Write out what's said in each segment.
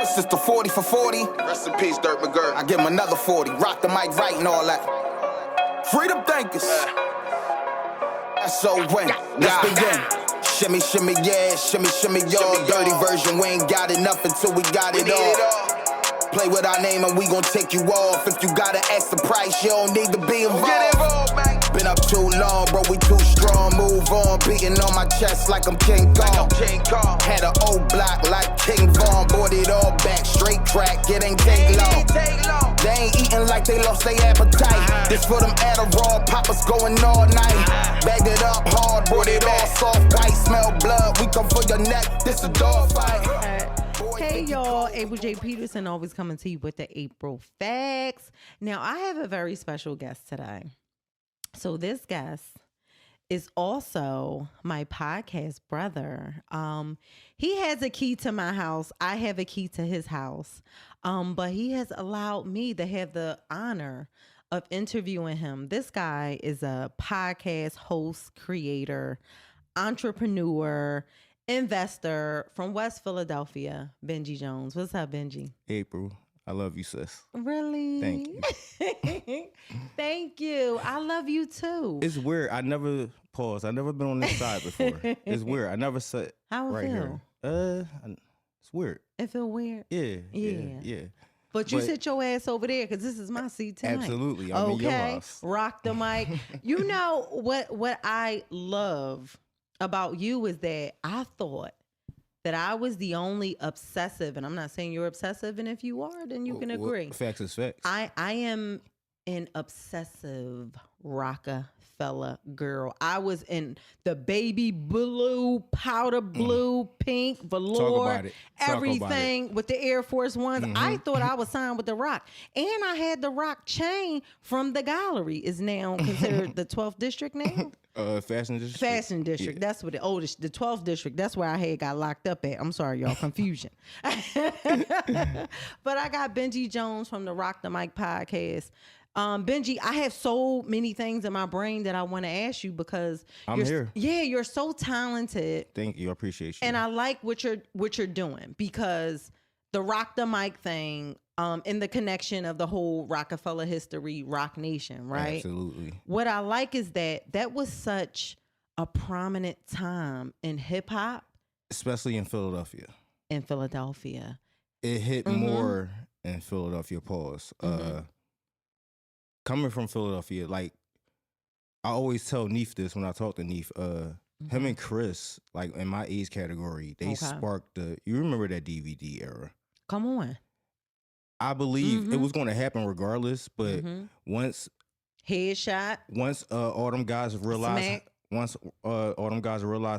This is the 40 for 40. Rest in peace, Dirt McGirt. I give him another 40. Rock the mic right and all that. Freedom thinkers. So when let's begin. Shimmy, shimmy, yeah, shimmy, shimmy, y'all. Dirty version, we ain't got enough until we got it all. Play with our name and we gon' take you off. If you gotta ask the price, you don't need to be involved. Get involved, man. Been up too long, bro, we too strong. Move on, beating on my chest like I'm King Kong. Had an old block like King Vaughn. Bought it all back, straight track, it ain't take long. They ain't eating like they lost their appetite. This for them Adderall, poppers going all night. Bagged it up hard, brought it all soft white. Smell blood, we come for your neck, this a dog fight. Hey y'all, Abel J. Peterson always coming to you with the April Facts. Now I have a very special guest today. So this guest is also my podcast brother. He has a key to my house. I have a key to his house. But he has allowed me to have the honor of interviewing him. This guy is a podcast host, creator, entrepreneur, investor from West Philadelphia, Bengy Jones. What's up, Bengy? April, I love you, sis. Really? Thank you. Thank you. I love you too. It's weird. I never been on this side before. It's weird. I never said How it right feel? here. It's weird. It feel weird? Yeah. But you sit your ass over there because this is my seat tonight. Absolutely. I'm in your house. Rock the mic. You know what I love about you is that I thought that I was the only obsessive, and I'm not saying you're obsessive, and if you are, then you can agree. Facts is facts. I am an obsessive Roc-A-Fella girl. I was in the baby blue, powder blue, pink, velour, everything with the Air Force Ones. Mm-hmm. I thought I was signed with the Roc. And I had the Roc chain from the gallery. Is now considered the 12th district now? Fashion district. Fashion district. Yeah. That's what the 12th district. That's where I had got locked up at. I'm sorry, y'all, confusion. But I got Bengy Jones from the RoCTheMic Podcast. Bengy, I have so many things in my brain that I want to ask you because I'm here. Yeah, you're so talented. Thank you. I appreciate you. And I like what you're doing because the RoCTheMic thing, in the connection of the whole Roc-A-Fella history, Roc Nation, right? Absolutely. What I like is that was such a prominent time in hip hop, especially in Philadelphia. It hit more in Philadelphia. Pause. Coming from Philadelphia, like I always tell Neef this when I talk to Neef. Him and Chris, like in my age category, they sparked you remember that DVD era? Come on. I believe it was going to happen regardless, but once Headshot, once all them guys realized,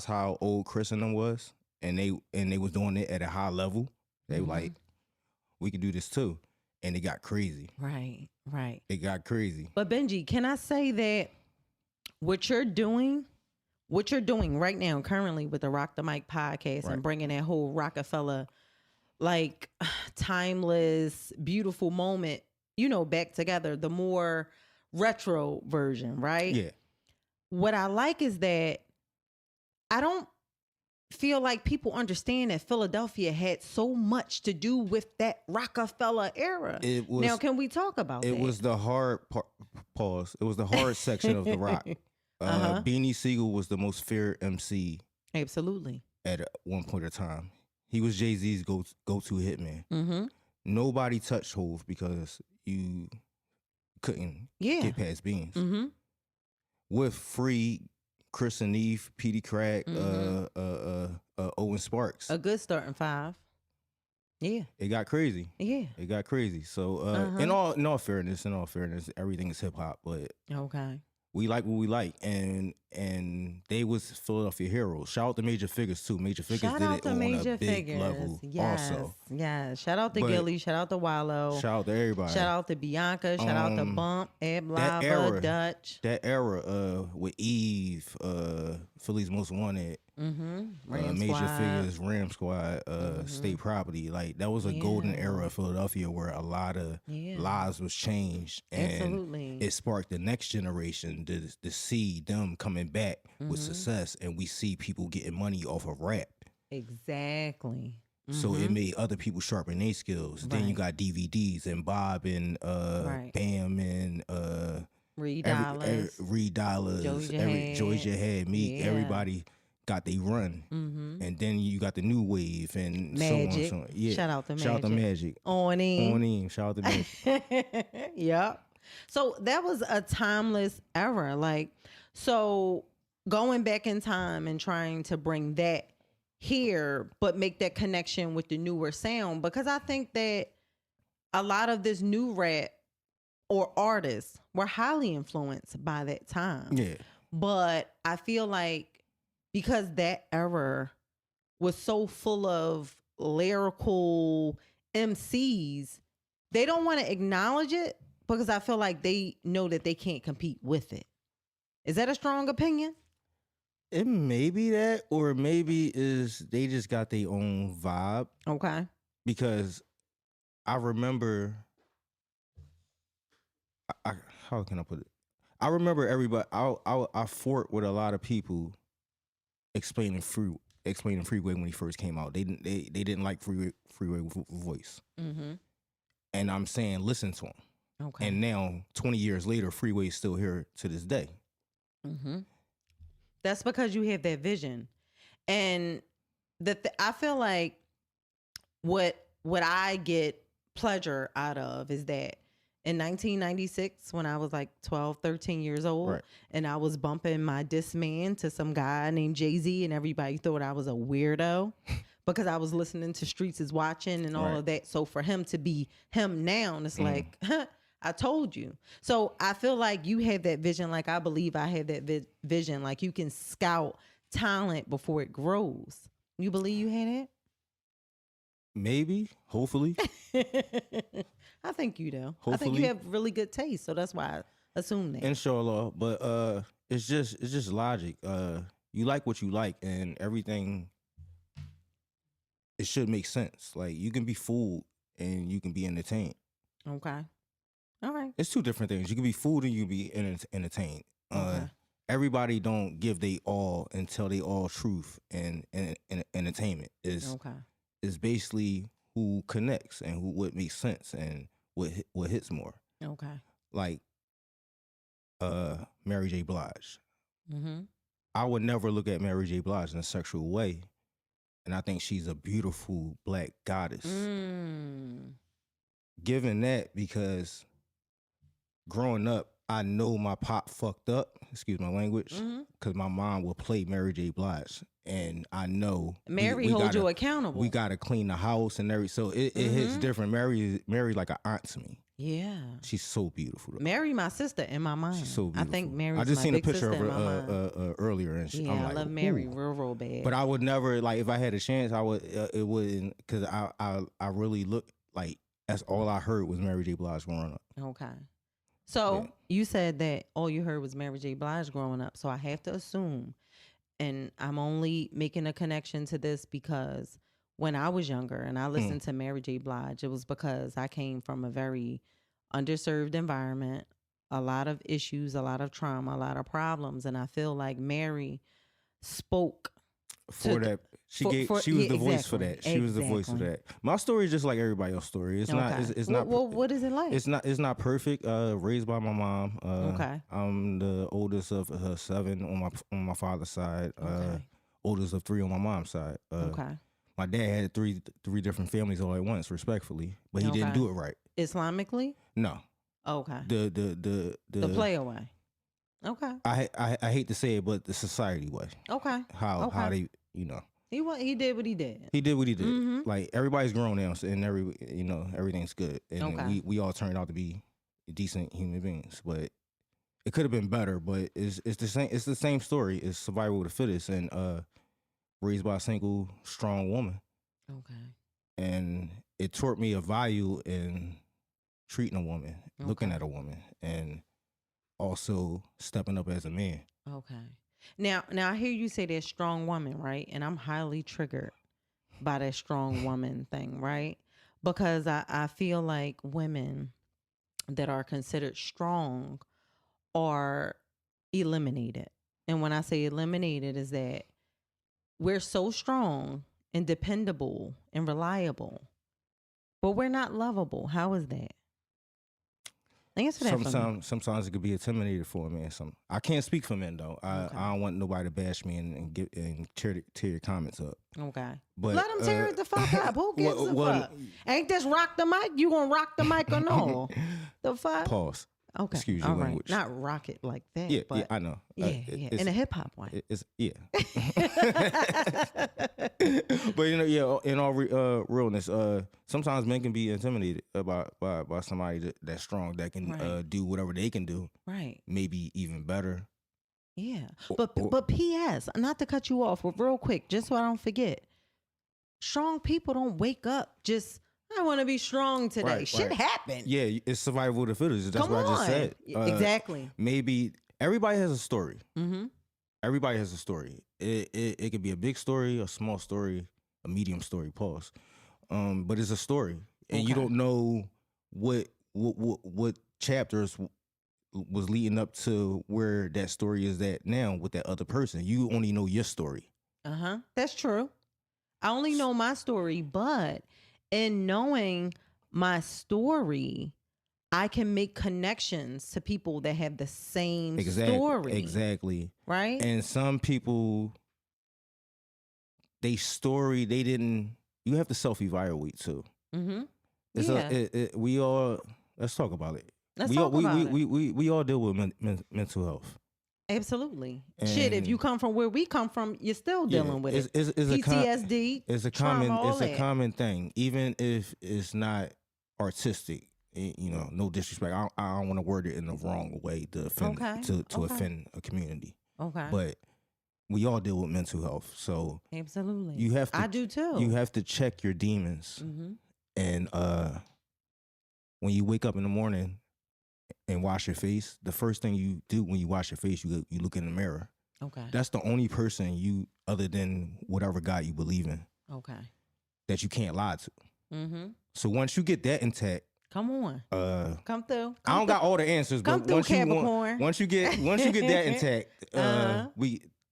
how old Chris and them was, and they was doing it at a high level, they were like, we can do this too, and it got crazy. Right. It got crazy. But Bengy, can I say that what you're doing right now, currently with the RoCTheMic Podcast and bringing that whole Roc-A-Fella, like timeless, beautiful moment, back together, the more retro version, right? Yeah. What I like is that I don't feel like people understand that Philadelphia had so much to do with that Roc-A-Fella era. Now, can we talk about that? It was the hard pause. It was the hard section of the Roc. Beanie Siegel was the most feared MC. Absolutely. At one point in time. He was Jay-Z's go-to hitman. Nobody touched Hov because you couldn't get past Beans. With Free, Chris and Eve, Petey Crack, Owen Sparks. A good starting five. Yeah. It got crazy. Yeah. It got crazy. So in all fairness, everything is hip hop, but we like what we like, and they was Philadelphia heroes. Shout out to Major Figures too. Major Figures did it on a big level also. Yes. Shout out to Gilly. Shout out to Wallow. Shout out to everybody. Shout out to Bianca. Shout out to Bump, Ed Lava, Dutch. That era with Eve, Philly's Most Wanted, Major Figures, Ram Squad, State Property. Like that was a golden era of Philadelphia where a lot of lives was changed, and it sparked the next generation to see them coming back with success, and we see people getting money off of rap. Exactly. So it made other people sharpen their skills. Right. Then you got DVDs and Bob and Bam and Reed Dollars, Joey's Your Head, me, Yeah. everybody got they run. And then you got the new wave and Magic. so on. Yeah. Shout out to Shout out to Magic. On in. Shout out to Magic. Yep. So that was a timeless era. Like, so going back in time and trying to bring that here, but make that connection with the newer sound, because I think that a lot of this new rap or artists were highly influenced by that time. Yeah. But I feel like because that era was so full of lyrical MCs, they don't want to acknowledge it because I feel like they know that they can't compete with it. Is that a strong opinion? It may be that, or maybe is they just got their own vibe. Okay. Because I remember, how can I put it? I remember everybody. I fought with a lot of people explaining Freeway when he first came out. They didn't like Freeway voice. And I'm saying listen to him. Okay. And now 20 years later, Freeway is still here to this day. That's because you have that vision. And I feel like what I get pleasure out of is that in 1996, when I was like 12, 13 years old, Right. and I was bumping my Discman to some guy named Jay-Z, and everybody thought I was a weirdo because I was listening to Streets is Watching and all Right. of that. So for him to be him now, it's like, I told you. So I feel like you have that vision. Like I believe I have that vision. Like you can scout talent before it grows. You believe you had it? Maybe, hopefully. I think you do. I think Hopefully. you have really good taste. So that's why I assume that. Inshallah. But it's just logic. You like what you like, and everything, it should make sense. Like you can be fooled and you can be entertained. Okay. All right. It's two different things. You can be fooled and you can be entertained. Okay. Everybody don't give they all until they all truth and entertainment is Okay. is basically who connects and what makes sense and what hits more. Okay. Like Mary J. Blige. Mm-hmm. I would never look at Mary J. Blige in a sexual way, and I think she's a beautiful black goddess. Given that, because growing up, I know my pop fucked up, excuse my language, because my mom will play Mary J. Blige, and I know Mary holds you accountable. We gotta clean the house and everything, so it hits different. Mary like an aunt to me. Yeah. She's so beautiful. Though. Mary, my sister, in my mind. She's so beautiful. I think Mary's I just my seen a big picture of sister in my mind. her earlier, and Yeah, I'm like, I love Mary ooh. real bad. But I would never, like, if I had a chance, I would. It wouldn't, because I really look like that's all I heard was Mary J. Blige growing up. Okay. So you said that all you heard was Mary J. Blige growing up. So I have to assume, and I'm only making a connection to this because when I was younger and I listened to Mary J. Blige, it was because I came from a very underserved environment, a lot of issues, a lot of trauma, a lot of problems. And I feel like Mary spoke For that, she was the voice for that. She was the voice for that. My story is just like everybody else's story. It's not. It's not. Well, what is it like? It's not perfect. Raised by my mom. Okay. I'm the oldest of her 7 on my father's side. Oldest of 3 on my mom's side. Okay. My dad had three different families all at once, respectfully, but he didn't do it right. Islamically? No. Okay. The play away. Okay. I hate to say it, but the society way. Okay. How they, you know. He did what he did. He did what he did. Like everybody's grown now, and everything's good, and we all turned out to be decent human beings. But it could have been better. But it's the same. It's the same story. It's survival of the fittest, and raised by a single strong woman. Okay. And it taught me a value in treating a woman, looking at a woman, and also stepping up as a man. Okay. Now I hear you say that strong woman, right? And I'm highly triggered by that strong woman thing, right? Because I feel like women that are considered strong are eliminated. And when I say eliminated is that we're so strong and dependable and reliable, but we're not lovable. How is that? Answer that for me. Sometimes it could be intimidated for a man. I can't speak for men though. I don't want nobody to bash me and tear your comments up. Okay, but let them tear it the fuck up. Who gives a fuck? Ain't this rock the mic? You gonna rock the mic or no? The fuck? Pause. Okay. Excuse your language. Not rock it like that. Yeah, but I know. Yeah, in a hip hop way. Yeah. But in all realness, sometimes men can be intimidated by somebody that's strong that can do whatever they can do. Right. Maybe even better. Yeah. But P.S. Not to cut you off, but real quick, just so I don't forget. Strong people don't wake up just, I want to be strong today. Right, Shit happen. Yeah, it's survival of the fittest. That's what I just said. Exactly. Maybe everybody has a story. Mm-hmm. Everybody has a story. It could be a big story, a small story, a medium story. Pause. But it's a story, and you don't know what chapters was leading up to where that story is at now with that other person. You only know your story. That's true. I only know my story, but in knowing my story, I can make connections to people that have the same story. Exactly. Right? And some people, you have to self-evaluate too. Mm-hmm. Let's talk about it. We all deal with mental health. Absolutely. And shit, if you come from where we come from, you're still dealing with it. It's PTSD. It's a common thing, even if it's not artistic. No disrespect. I don't want to word it in the wrong way to offend offend a community. Okay. But we all deal with mental health, so absolutely. I do too. You have to check your demons, and when you wake up in the morning and wash your face, the first thing you do when you wash your face, you look in the mirror. Okay. That's the only person other than whatever God you believe in. Okay. That you can't lie to. Mm-hmm. So once you get that intact, come on, come through. I don't got all the answers, but once you get that intact,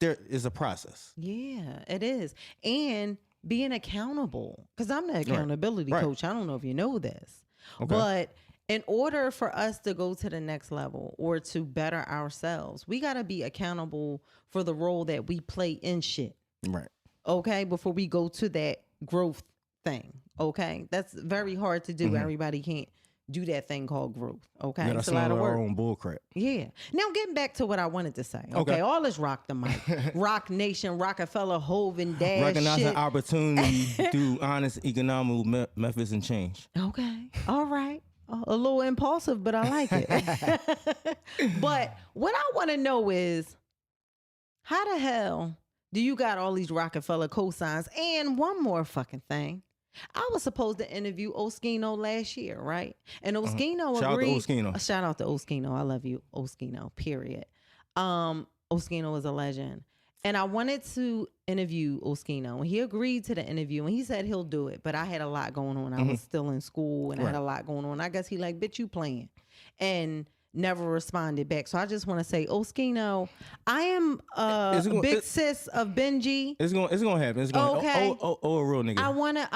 there is a process. Yeah, it is, and being accountable, because I'm the accountability coach. I don't know if you know this, but in order for us to go to the next level or to better ourselves, we got to be accountable for the role that we play in shit. Right. Okay. Before we go to that growth thing. Okay. That's very hard to do. Mm-hmm. Everybody can't do that thing called growth. Okay. It's a lot of work. Our own bull crap. Yeah. Now getting back to what I wanted to say. Okay. All this rock the mic, Roc Nation, Roc-A-Fella, Hove and Dash. Recognizing opportunity through honest economic methods and change. Okay. All right. A little impulsive, but I like it. But what I want to know is, how the hell do you got all these Roc-A-Fella cosigns? And one more fucking thing. I was supposed to interview Oskino last year, right? And Oskino agreed. Shout out to Oskino. I love you, Oskino, period. Oskino is a legend. And I wanted to interview Oskino, and he agreed to the interview, and he said he'll do it. But I had a lot going on. I was still in school, and I had a lot going on. I guess he like, bitch, you playing, and never responded back. So I just want to say, Oskino, I am big sis of Bengy. It's gonna happen. It's gonna a real nigga. I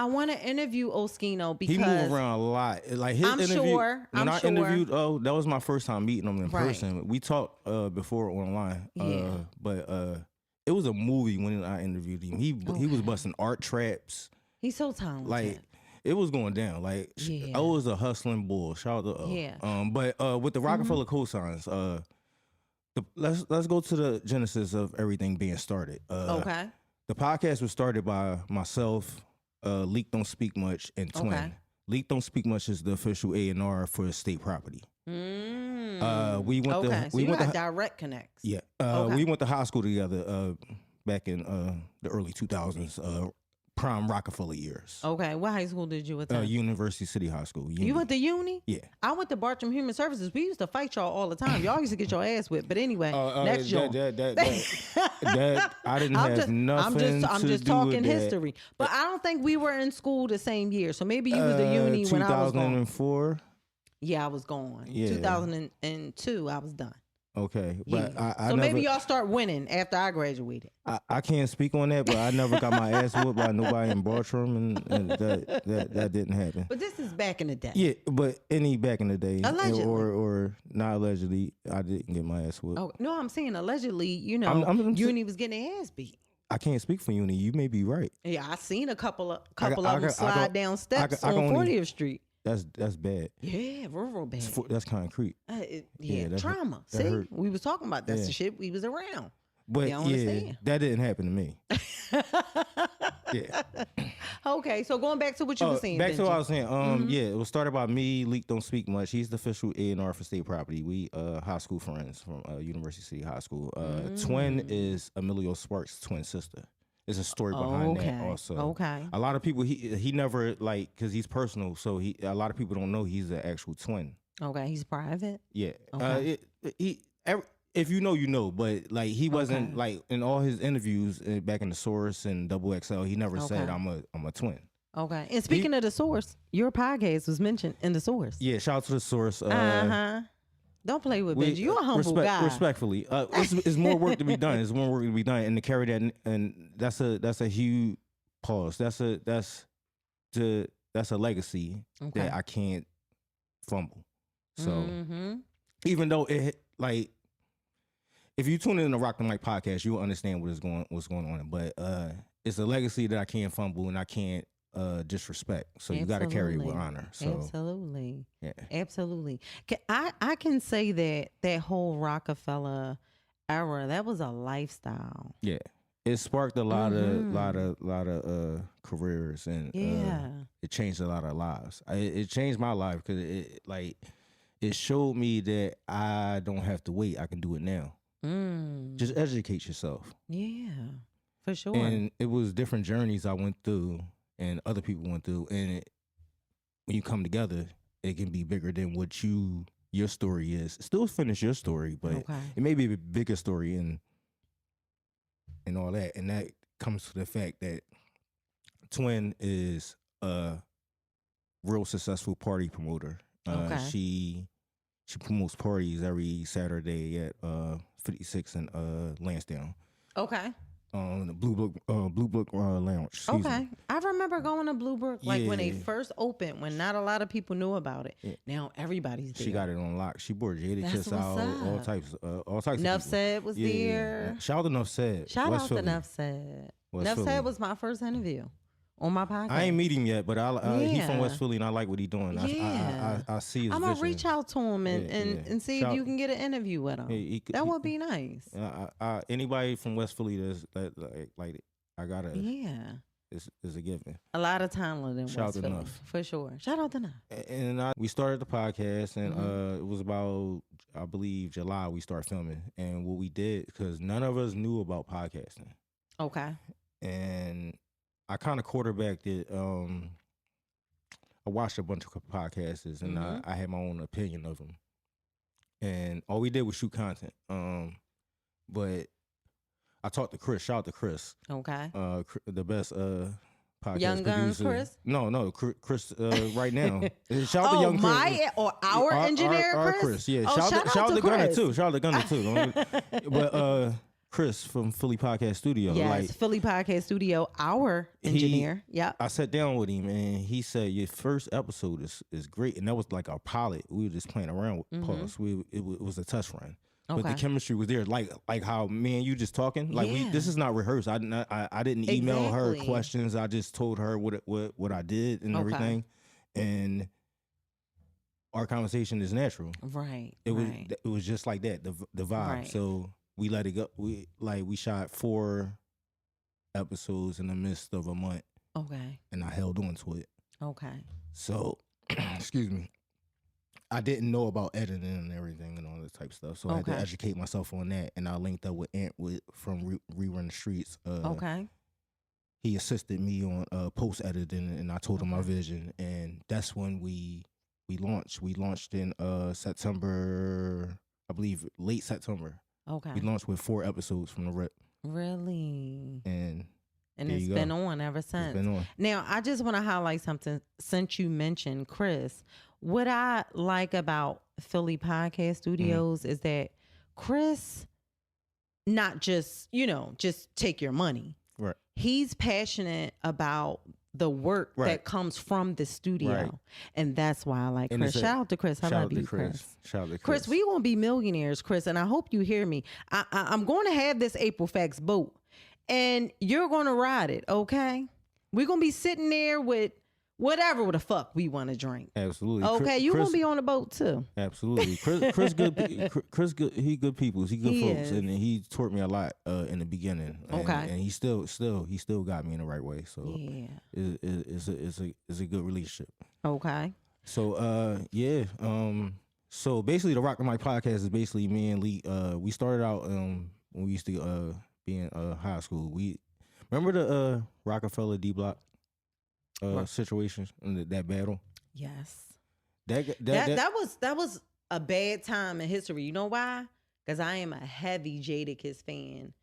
wanna interview Oskino because he move around a lot. Like his interview. When I interviewed, that was my first time meeting him in person. We talked before online. But it was a movie when I interviewed him. He was busting art traps. He's so talented. Like, it was going down. Like, I was a hustling bull. Shout out to But with the Roc-A-Fella cosigns, let's go to the genesis of everything being started. The podcast was started by myself, Leak Don't Speak Much, and Twin. Leak Don't Speak Much is the official A&R for state property. We went direct connects. Yeah. We went to high school together back in the early 2000s, prime Roc-A-Fella years. Okay. What high school did you attend? University City High School. You went to uni? Yeah. I went to Bartram Human Services. We used to fight y'all all the time. Y'all used to get your ass whipped. But anyway, next joint. That I didn't have nothing I'm just talking history. But I don't think we were in school the same year. So maybe you was the uni when I was gone. 2004. Yeah, I was gone. Yeah. 2002, I was done. Okay, Yeah. but I so never, maybe y'all start winning after I graduated. I can't speak on that, but I never got my ass whooped by nobody in Bartram, and that didn't happen. But this is back in the day. Yeah, but any back in the day, Allegedly. or not allegedly, I didn't get my ass whooped. Oh no, I'm saying allegedly. I'm Uni was getting their ass beat. I can't speak for Uni. You may be right. Yeah, I seen a couple of them slide down steps on 40th Street. That's bad. Yeah, real bad. That's concrete. Trauma. That See, hurt. we was talking about that's the shit we was around. But that didn't happen to me. Yeah. Okay, so going back to what you were saying. Back Benji. to what I was saying. Yeah, it was started by me. Leak Don't Speak Much. He's the official A&R for State Property. We high school friends from University City High School. Twin is Emilio Sparks' twin sister. There's a story behind that also. Okay. A lot of people he never because he's personal, so a lot of people don't know he's the actual twin. Okay, he's private. Yeah. Okay. If you know, you know, but like he wasn't like in all his interviews back in the Source and Double XL, he never said I'm a twin. Okay. And speaking of the Source, your podcast was mentioned in the Source. Yeah, shout out to the Source. Don't play with Benji. You're a humble guy. Respectfully, it's more work to be done. There's more work to be done, and to carry that, and that's a huge pause. That's a legacy that I can't fumble. So even though if you tune in to RoC-TheMic Podcast, you will understand what's going on. But it's a legacy that I can't fumble and I can't disrespect. So you got to carry it with honor. So absolutely, yeah, absolutely. I can say that whole Roc-A-Fella era, that was a lifestyle. Yeah, it sparked a lot of careers, and it changed a lot of lives. It changed my life because it showed me that I don't have to wait. I can do it now. Just educate yourself. Yeah, for sure. And it was different journeys I went through and other people went through. And when you come together, it can be bigger than what your story is. Still finish your story, but it may be a bigger story and all that. And that comes to the fact that Twin is a real successful party promoter. She promotes parties every Saturday at 56 and Lansdowne. Okay. The Blue Book Lounge. Excuse me. I remember going to Blue Book when they first opened, when not a lot of people knew about it. Yeah. Now everybody's there. She got it on lock. She brought Jada Kiss out, all types of Nuff people. Said was there. Shout out to Nuff Said. Shout out to Nuff Said. Nuff Said was my first interview on my podcast. I ain't meet him yet, but he from West Philly and I like what he doing. I see his vision. I'm gonna reach out to him and see if you can get an interview with him. That would be nice. Anybody from West Philly that's like I gotta. Yeah. Is a given. A lot of talent in Shout West Philly, Nuff. for sure. Shout out to Nuff. And we started the podcast, and it was about, I believe, July we started filming. And what we did, because none of us knew about podcasting. Okay. And I kind of quarterbacked it. I watched a bunch of podcasts, and I had my own opinion of them. And all we did was shoot content. But I talked to Chris. Shout out to Chris. Okay. The best podcast Young Guns producer. Chris? No, Chris right now. Shout out to Young Chris. Our engineer our Chris? Chris, yeah. Oh, shout out to Chris. Gunner too. Shout out to Gunner too. But Chris from Philly Podcast Studio. Yes, Philly Podcast Studio, our engineer. Yep. I sat down with him and he said, your first episode is great. And that was like our pilot. We were just playing around with pause. It was a test run. But the chemistry was there, like how me and you just talking. Like this is not rehearsed. I didn't email her questions. I just told her what I did and everything, and our conversation is natural. Right. It was just like that. The vibe. Right. So we let it go. We shot 4 episodes in the midst of a month. Okay. And I held on to it. Okay. So, excuse me. I didn't know about editing and everything and all that type of stuff, so I had to educate myself on that. And I linked up with Ant from Rerun the Streets. He assisted me on post editing, and I told him my vision, and that's when we launched. We launched in September, I believe, late September. Okay. We launched with 4 episodes from the rip. Really? And it's been on ever since. It's been on. Now, I just want to highlight something since you mentioned Chris. What I like about Philly Podcast Studios is that Chris, not just, just take your money. Right. He's passionate about the work that comes from the studio. Right. And that's why I like Chris. Shout out to Chris. I love you, Chris. Shout out to Chris, we gonna be millionaires, Chris, and I hope you hear me. I'm going to have this April Facts boat, and you're going to ride it, okay? We're going to be sitting there with whatever the fuck we want to drink. Absolutely. Okay, you going to be on the boat too. Absolutely. Chris good. Chris good. He good people. He good folks, and he taught me a lot in the beginning. And, and he still got me in the right way. So it's a good relationship. Okay. So so basically the RoCTheMic Podcast is basically me and Lee. We started out when we used to be in high school. We remember the Roc-A-Fella D Block situations in that battle. Yes. That was a bad time in history. You know why? Because I am a heavy Jadakiss fan,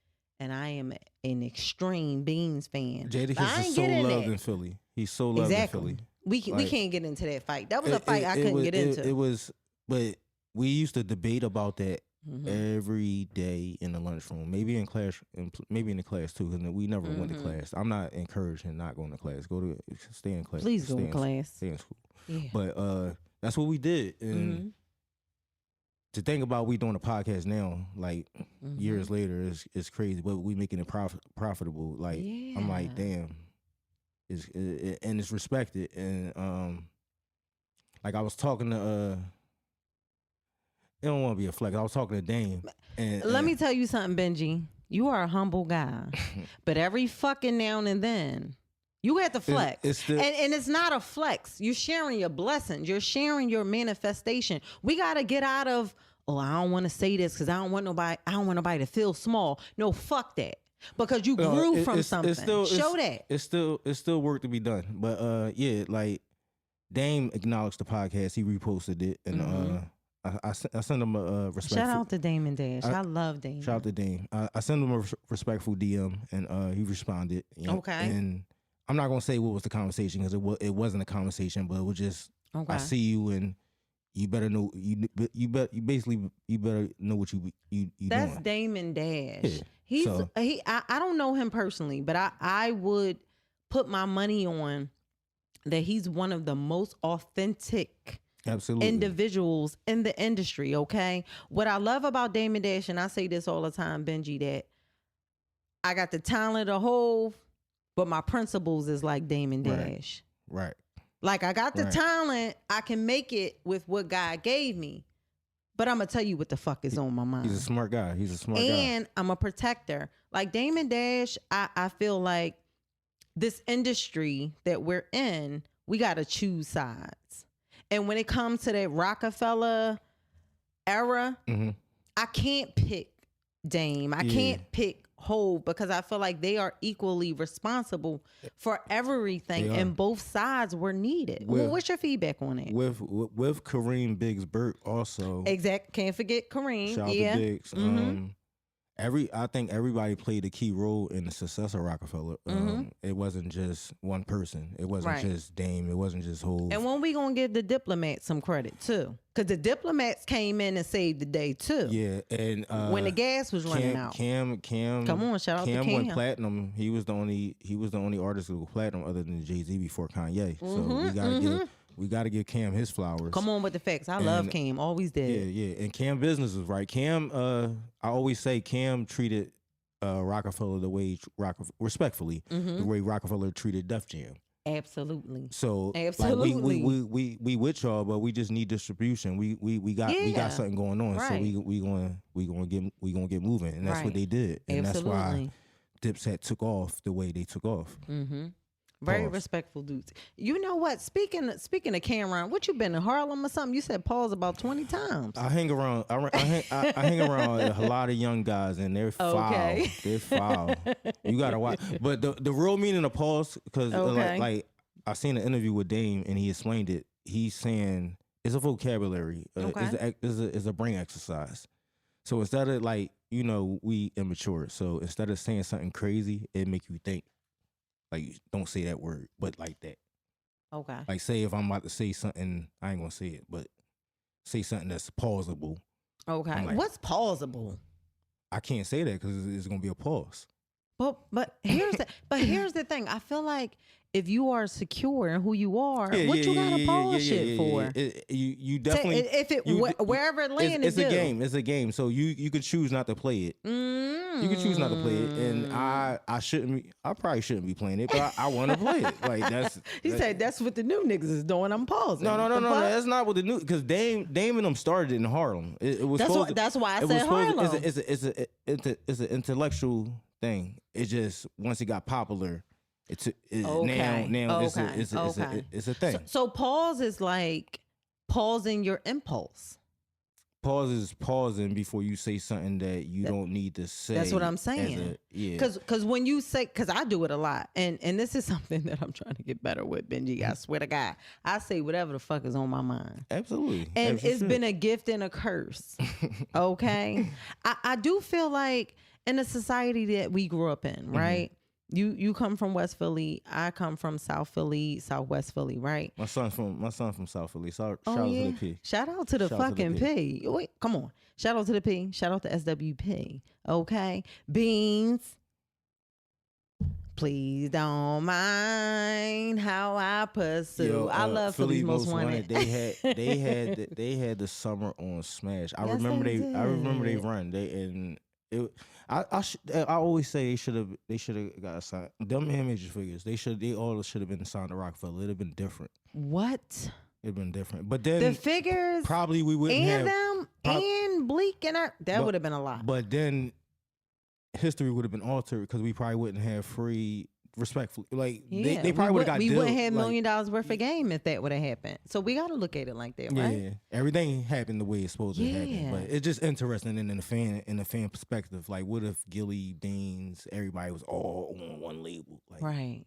and I am an extreme Beans fan. Jadakiss is so loved in Philly. He's so loved in Philly. We can't get into that fight. That was a fight I couldn't get into. It was, but we used to debate about that every day in the lunchroom. Maybe in class, maybe in the class too. Because we never went to class. I'm not encouraging not going to class. Stay in class. Please go to class. Stay in school. Yeah. But that's what we did. And to think about we doing a podcast now, like years later, is crazy. But we making it profitable. Like I'm like, damn. And it's respected. And like I was talking to it don't want to be a flex. I was talking to Dame. Let me tell you something, Benji. You are a humble guy. But every fucking now and then, you have to flex. And it's not a flex. You're sharing your blessings. You're sharing your manifestation. We got to get out of, I don't want to say this because I don't want nobody to feel small. No, fuck that. Because you grew from something. Show that. It's still work to be done. But like Dame acknowledged the podcast. He reposted it. And I sent him a respectful. Shout out to Dame and Dash. I love Dame. Shout out to Dame. I sent him a respectful DM, and he responded. Okay. And I'm not gonna say what was the conversation because it wasn't a conversation, but it was just I see you and you better know you better know what you That's doing. Dame and Dash. Yeah. I don't know him personally, but I would put my money on that he's one of the most authentic individuals in the industry, okay? What I love about Damon Dash, and I say this all the time, Benji, that I got the talent of Hove, but my principles is like Damon Dash. Right. Like I got the talent, I can make it with what God gave me. But I'm going to tell you what the fuck is on my mind. He's a smart guy. And I'm a protector. Like Damon Dash, I feel like this industry that we're in, we got to choose sides. And when it comes to that Roc-A-Fella era, I can't pick Dame. I can't pick Hove because I feel like they are equally responsible for everything, and both sides were needed. What's your feedback on it? With Kareem Biggs Burke also. Exact. Can't forget Kareem. Shout out to Biggs. I think everybody played a key role in the success of Roc-A-Fella. It wasn't just one person. It wasn't just Dame. It wasn't just Hove. And when we gonna give the Diplomats some credit too? Because the Diplomats came in and saved the day too. Yeah, and when the gas was running out. Cam, come on, shout out to Cam. Cam went platinum. He was the only artist who went platinum other than Jay-Z before Kanye. So we gotta give Cam his flowers. Come on with the facts. I love Cam. Always did. Yeah. And Cam business is right. Cam, I always say Cam treated Roc-A-Fella the way respectfully the way Roc-A-Fella treated Def Jam. Absolutely. So absolutely, like, we with y'all, but we just need distribution. We got something going on. Right. So we gonna get moving, and that's what they did, and that's why Dipset took off the way they took off. Very respectful dudes. You know what? Speaking of Cameron, what you been in Harlem or something? You said pause about 20 times. I hang around. I hang around a lot of young guys, and they're foul. Okay. They're foul. You gotta watch. But the real meaning of pause, because like I seen an interview with Dame, and he explained it. He's saying it's a vocabulary. It's a brain exercise. So instead of we immature. So instead of saying something crazy, it make you think. Like, don't say that word, but like that. Okay. Like, say if I'm about to say something, I ain't gonna say it, but say something that's pausable. Okay. Like, what's plausible? I can't say that because it's gonna be a pause. But here's the thing. I feel like if you are secure in who you are, what you got to pause shit for? You definitely wherever it lands, it's a game. It's a game. So you could choose not to play it. You could choose not to play it, and I probably shouldn't be playing it, but I want to play it. Like he said that's what the new niggas is doing. I'm pausing. No. That's not what the new, because Dame and them started in Harlem. It was that's why I said Harlem. It's an intellectual thing. It just once it got popular, now it's a thing. So pause is like pausing your impulse. Pause is pausing before you say something that you don't need to say. That's what I'm saying. Because when you say, because I do it a lot, and this is something that I'm trying to get better with, Benji. I swear to God, I say whatever the fuck is on my mind. Absolutely. And it's been a gift and a curse. Okay, I do feel like in the society that we grew up in, right? You come from West Philly, I come from South Philly, Southwest Philly, right? My son from South Philly. Shout out to the P. Shout out to the fucking P. Wait, come on. Shout out to the P. Shout out to SWP. Okay, Beans. Please don't mind how I pursue. I love Philly's Most Wanted. They had the summer on Smash. I remember they run. I always say they should have got signed. Them Major Figures, they all should have been signed to Roc-A-Fella. It'd have been different. What? It'd been different. But then the Figures probably we wouldn't and have them and Bleak and that would have been a lot. But then history would have been altered because we probably wouldn't have free. Respectfully, like they probably would have got. We deal, wouldn't have $1 million worth of game if that would have happened. So we got to look at it like that, right? Yeah, everything happened the way it's supposed to happen. But it's just interesting in the fan perspective. Like, what if Gilly, Beans, everybody was all on one label? Like, right.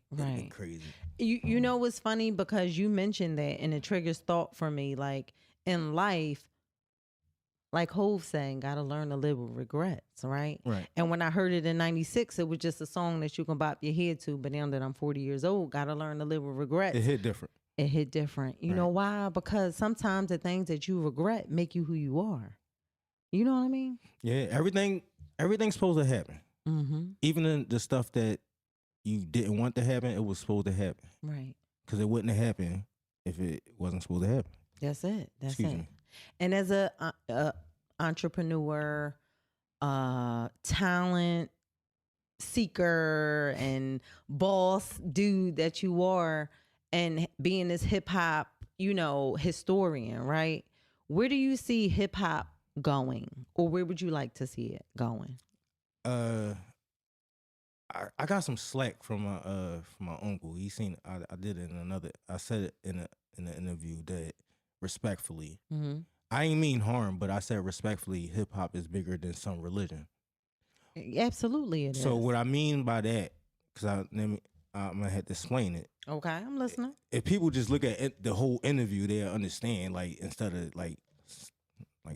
Crazy. You know what's funny, because you mentioned that and it triggers thought for me. Like in life, like Hov saying, gotta learn to live with regrets, right? Right. And when I heard it in '96, it was just a song that you can bop your head to. But now that I'm 40 years old, gotta learn to live with regrets. It hit different. You know why? Because sometimes the things that you regret make you who you are. You know what I mean? Yeah, everything's supposed to happen. Mm-hmm. Even the stuff that you didn't want to happen, it was supposed to happen. Right. Because it wouldn't have happened if it wasn't supposed to happen. That's it. Excuse me. And as a entrepreneur, talent seeker, and boss dude that you are, and being this hip hop, historian, right? Where do you see hip hop going, or where would you like to see it going? I got some slack from my uncle. He seen I did it in another. I said it in an interview that respectfully. Mm-hmm. I ain't mean harm, but I said respectfully, hip hop is bigger than some religion. Absolutely, it is. So what I mean by that, because I'm gonna have to explain it. Okay, I'm listening. If people just look at the whole interview, they'll understand. Like, instead of like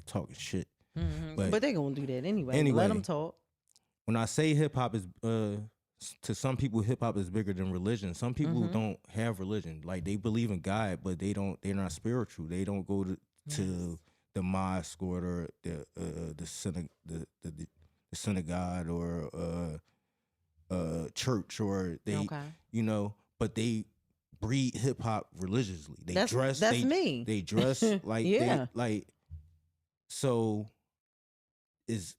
talking shit. Mm-hmm. But they're gonna do that anyway. Let them talk. When I say hip hop is to some people, hip hop is bigger than religion. Some people don't have religion. Like, they believe in God, but they're not spiritual. They don't go to the mosque or the synagogue or church, or they but they breed hip hop religiously. They dress. That's me. They dress like so. Is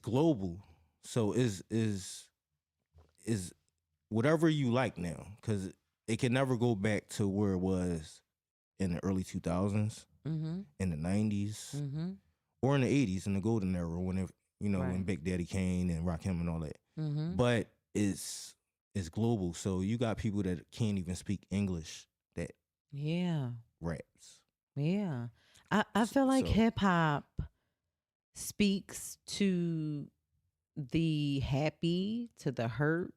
global. So is whatever you like now, because it can never go back to where it was in the early 2000s, in the 90s, or in the 80s, in the golden era, when when Big Daddy Kane and Rakim and all that. But it's global. So you got people that can't even speak English that raps. Yeah. I feel like hip hop speaks to the happy, to the hurt,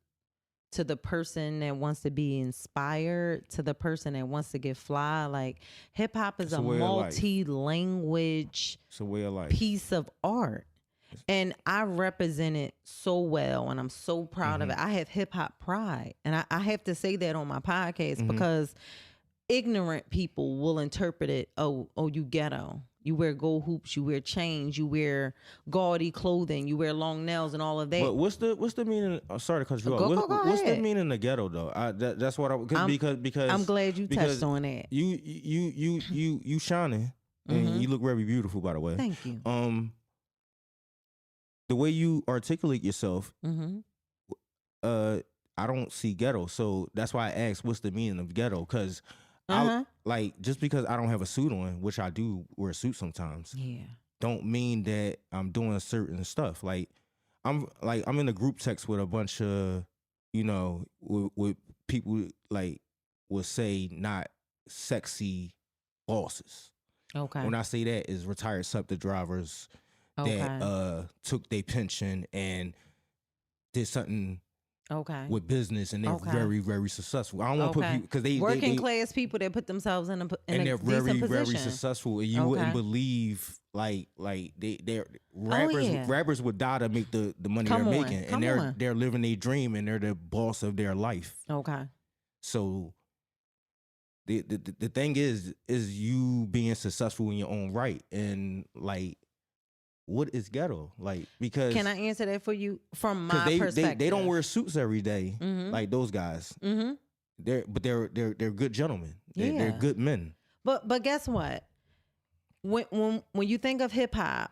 to the person that wants to be inspired, to the person that wants to get fly. Like, hip hop is a multi-language piece of art. And I represent it so well, and I'm so proud of it. I have hip hop pride, and I have to say that on my podcast because ignorant people will interpret it, oh, you ghetto. You wear gold hoops, you wear chains, you wear gaudy clothing, you wear long nails and all of that. But what's the meaning? Sorry to cut you off. Go What's the ahead. meaning of ghetto though? That's what because I'm glad you touched on that. You shining and you look very beautiful, by the way. Thank you. The way you articulate yourself, I don't see ghetto, so that's why I asked what's the meaning of ghetto, because like, just because I don't have a suit on, which I do wear a suit sometimes, don't mean that I'm doing certain stuff. Like I'm in a group text with a bunch of, with people like would say not sexy bosses. Okay. When I say that, is retired SEPTA drivers that took their pension and did something with business, and they're very, very successful. I don't want to put people, because they working class people that put themselves in a and they're very, decent very position. successful, and you wouldn't believe like they're rappers would die to make the money they're making, and they're living their dream, and they're the boss of their life. Okay. So the thing is you being successful in your own right, and like, what is ghetto? Like, because can I answer that for you from my perspective? They don't wear suits every day, like those guys. They're good gentlemen. They're good men. But guess what? When you think of hip hop,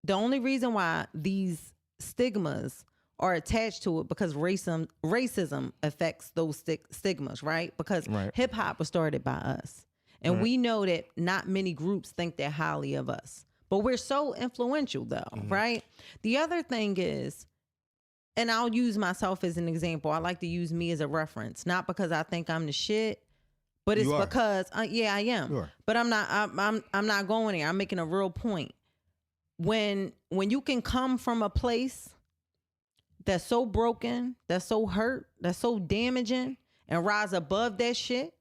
the only reason why these stigmas are attached to it, because racism affects those stigmas, right? Because hip hop was started by us, and we know that not many groups think that highly of us. But we're so influential, though, right? The other thing is, and I'll use myself as an example. I like to use me as a reference, not because I think I'm the shit, but it's because, I am. But I'm not. I'm not going there. I'm making a real point. When you can come from a place that's so broken, that's so hurt, that's so damaging, and rise above that shit,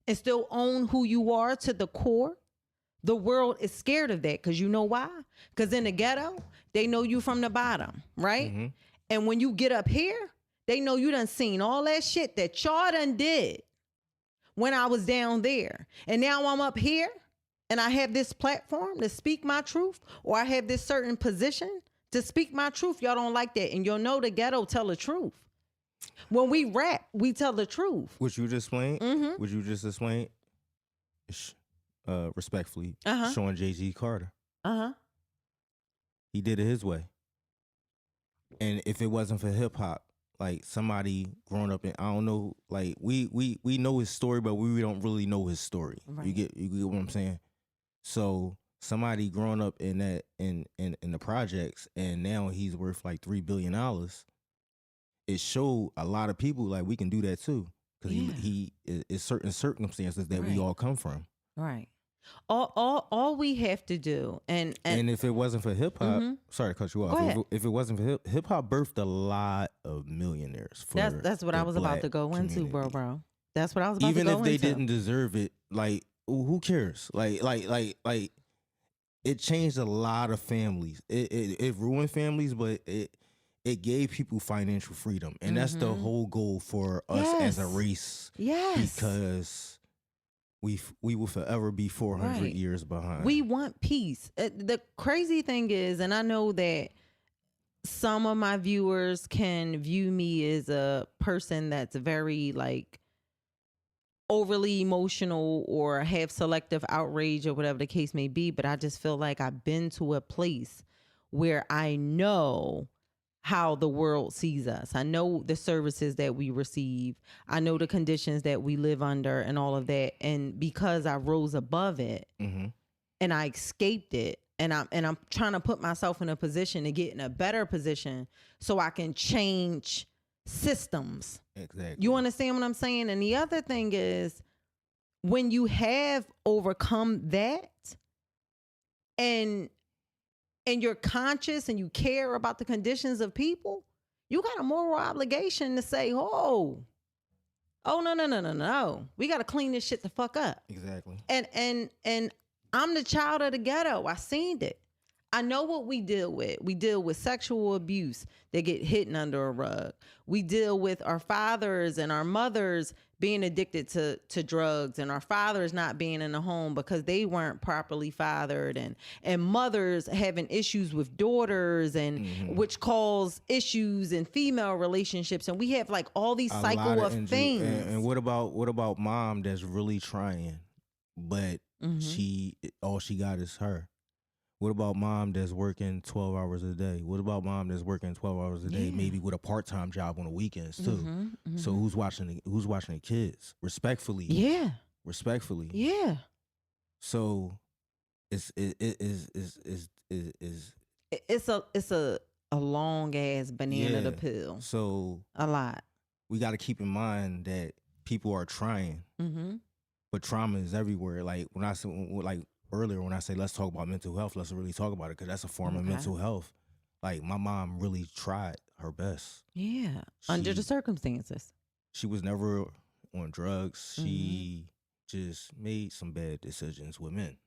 and still own who you are to the core. The world is scared of that, because you know why? Because in the ghetto, they know you from the bottom, right? And when you get up here, they know you done seen all that shit that y'all done did when I was down there. And now I'm up here, and I have this platform to speak my truth, or I have this certain position to speak my truth. Y'all don't like that, and you'll know the ghetto tell the truth. When we rap, we tell the truth. Would you just explain? Would you just explain? Respectfully, showing Jay-Z Carter. He did it his way. And if it wasn't for hip hop, like somebody growing up in, I don't know, like we know his story, but we don't really know his story. Right. You get what I'm saying? So somebody growing up in that in the projects, and now he's worth like $3 billion. It showed a lot of people like we can do that too, because he is certain circumstances that we all come from. Right. All we have to do, and if it wasn't for hip hop, sorry to cut you off. If it wasn't for hip hop, birthed a lot of millionaires. That's what I was about to go into, bro. That's what I was about to go into. Even if they didn't deserve it, like who cares? Like it changed a lot of families. It ruined families, but it gave people financial freedom, and that's the whole goal for us as a race. Yes, because we will forever be 400 years behind. We want peace. The crazy thing is, and I know that some of my viewers can view me as a person that's very like overly emotional or have selective outrage or whatever the case may be, but I just feel like I've been to a place where I know how the world sees us. I know the services that we receive. I know the conditions that we live under and all of that. And because I rose above it and I escaped it, and I'm trying to put myself in a position to get in a better position so I can change systems. Exactly. You understand what I'm saying? And the other thing is, when you have overcome that and you're conscious and you care about the conditions of people, you got a moral obligation to say, no. We got to clean this shit the fuck up. Exactly. And I'm the child of the ghetto. I seen it. I know what we deal with. We deal with sexual abuse that get hidden under a rug. We deal with our fathers and our mothers being addicted to drugs, and our fathers not being in the home because they weren't properly fathered, and mothers having issues with daughters, and which cause issues in female relationships. And we have like all these cycle of things. And what about mom that's really trying, but all she got is her? What about mom that's working 12 hours a day? What about mom that's working 12 hours a day, maybe with a part-time job on the weekends too? So who's watching the kids? Respectfully. Yeah. Respectfully. Yeah. So it's a long ass banana to peel. So a lot. We got to keep in mind that people are trying, but trauma is everywhere. Like when I say earlier, when I say let's talk about mental health, let's really talk about it, because that's a form of mental health. Like my mom really tried her best. Yeah, under the circumstances. She was never on drugs. She just made some bad decisions with men,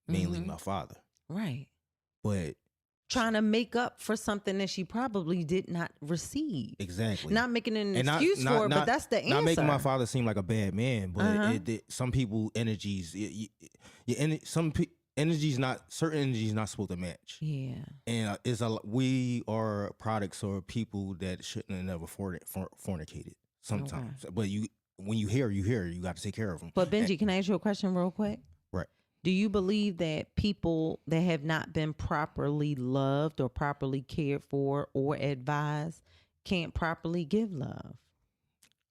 mainly my father. Right. But trying to make up for something that she probably did not receive. Exactly. Not making an excuse for it, but that's the answer. Not making my father seem like a bad man, but some people energies, certain energies not supposed to match. Yeah. And we are products or people that shouldn't have never fornicated sometimes. Okay. But when you hear, you got to take care of them. But Benji, can I ask you a question real quick? Right. Do you believe that people that have not been properly loved or properly cared for or advised can't properly give love?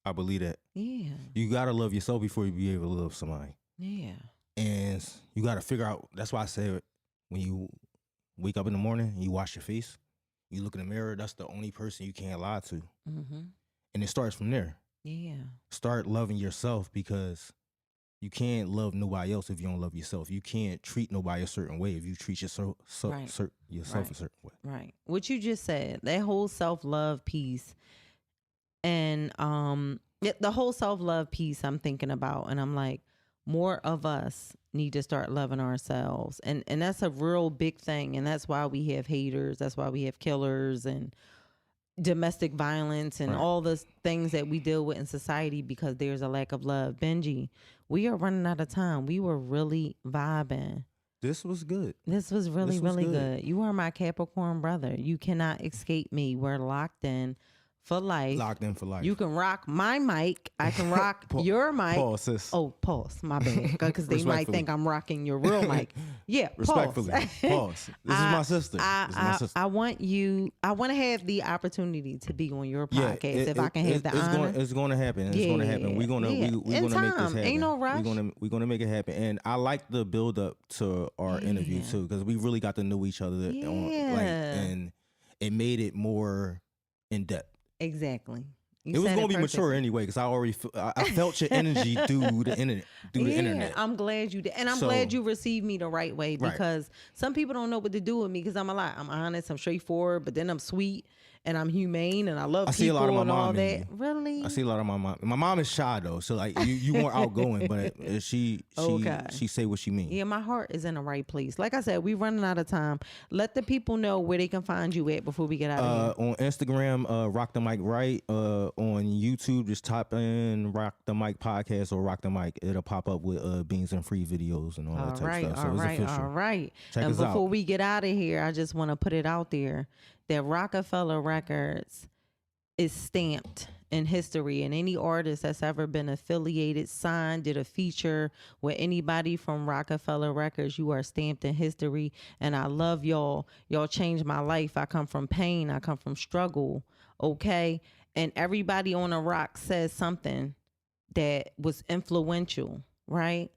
I believe that. Yeah. You got to love yourself before you be able to love somebody. Yeah. And you got to figure out, that's why I said when you wake up in the morning and you wash your face, you look in the mirror, that's the only person you can't lie to. And it starts from there. Yeah. Start loving yourself, because you can't love nobody else if you don't love yourself. You can't treat nobody a certain way if you treat yourself a certain way. Right. What you just said, that whole self-love piece, and the whole self-love piece I'm thinking about, and I'm like, more of us need to start loving ourselves. And that's a real big thing. And that's why we have haters. That's why we have killers and domestic violence and all the things that we deal with in society, because there's a lack of love. Benji, we are running out of time. We were really vibing. This was good. This was really good. You are my Capricorn brother. You cannot escape me. We're locked in for life. Locked in for life. You can rock my mic. I can rock your mic. Pause, sis. Oh, pause. My bad. Because they might think I'm rocking your real mic. Yeah, respectfully. Pause. This is my sister. I want to have the opportunity to be on your podcast if I can have the honor. It's going to happen. It's going to happen. We're going to make this happen. Ain't no rush. We're going to make it happen. And I like the build up to our interview too, because we really got to know each other. And it made it more in depth. Exactly. It was going to be mature anyway, because I felt your energy through the internet. I'm glad you did. And I'm glad you received me the right way, because some people don't know what to do with me, because I'm a lot. I'm honest, I'm straightforward, but then I'm sweet and I'm humane and I love people and all that. Really? I see a lot of my mom. My mom is shy though, so like you more outgoing, but she say what she means. Yeah, my heart is in the right place. Like I said, we running out of time. Let the people know where they can find you at before we get out of here. On Instagram, RoCTheMic Right. On YouTube, just type in RoCTheMic Podcast or RoCTheMic. It'll pop up with beans and free videos and all that type of stuff. So it's official. All right. Check and us out. Before we get out of here, I just want to put it out there that Roc-A-Fella Records is stamped in history, and any artist that's ever been affiliated, signed, did a feature with anybody from Roc-A-Fella Records, you are stamped in history. And I love y'all. Y'all changed my life. I come from pain. I come from struggle. Okay. And everybody on the rock says something that was influential, right?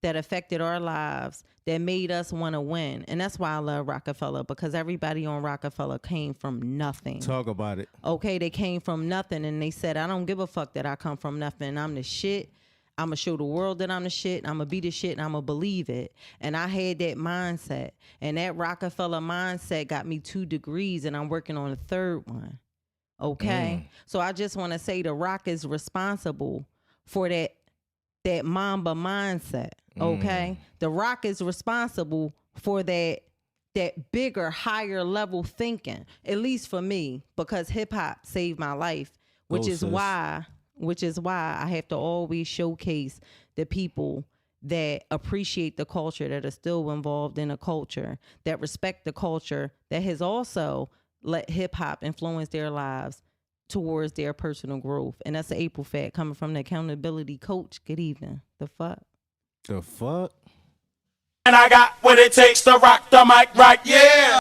That affected our lives, that made us want to win. And that's why I love Roc-A-Fella, because everybody on Roc-A-Fella came from nothing. Talk about it. Okay, they came from nothing, and they said, I don't give a fuck that I come from nothing. I'm the shit. I'm going to show the world that I'm the shit. I'm going to be the shit, and I'm going to believe it. And I had that mindset. And that Roc-A-Fella mindset got me 2 degrees, and I'm working on a 3rd one. Okay? So I just want to say the Roc is responsible for that Mamba mindset. Okay, the Roc is responsible for that that bigger, higher level thinking, at least for me, because hip hop saved my life, which is why I have to always showcase the people that appreciate the culture, that are still involved in a culture, that respect the culture, that has also let hip hop influence their lives towards their personal growth. And that's the April fact coming from the accountability coach. Good evening. The fuck? The fuck? And I got what it takes to rock the mic right, yeah.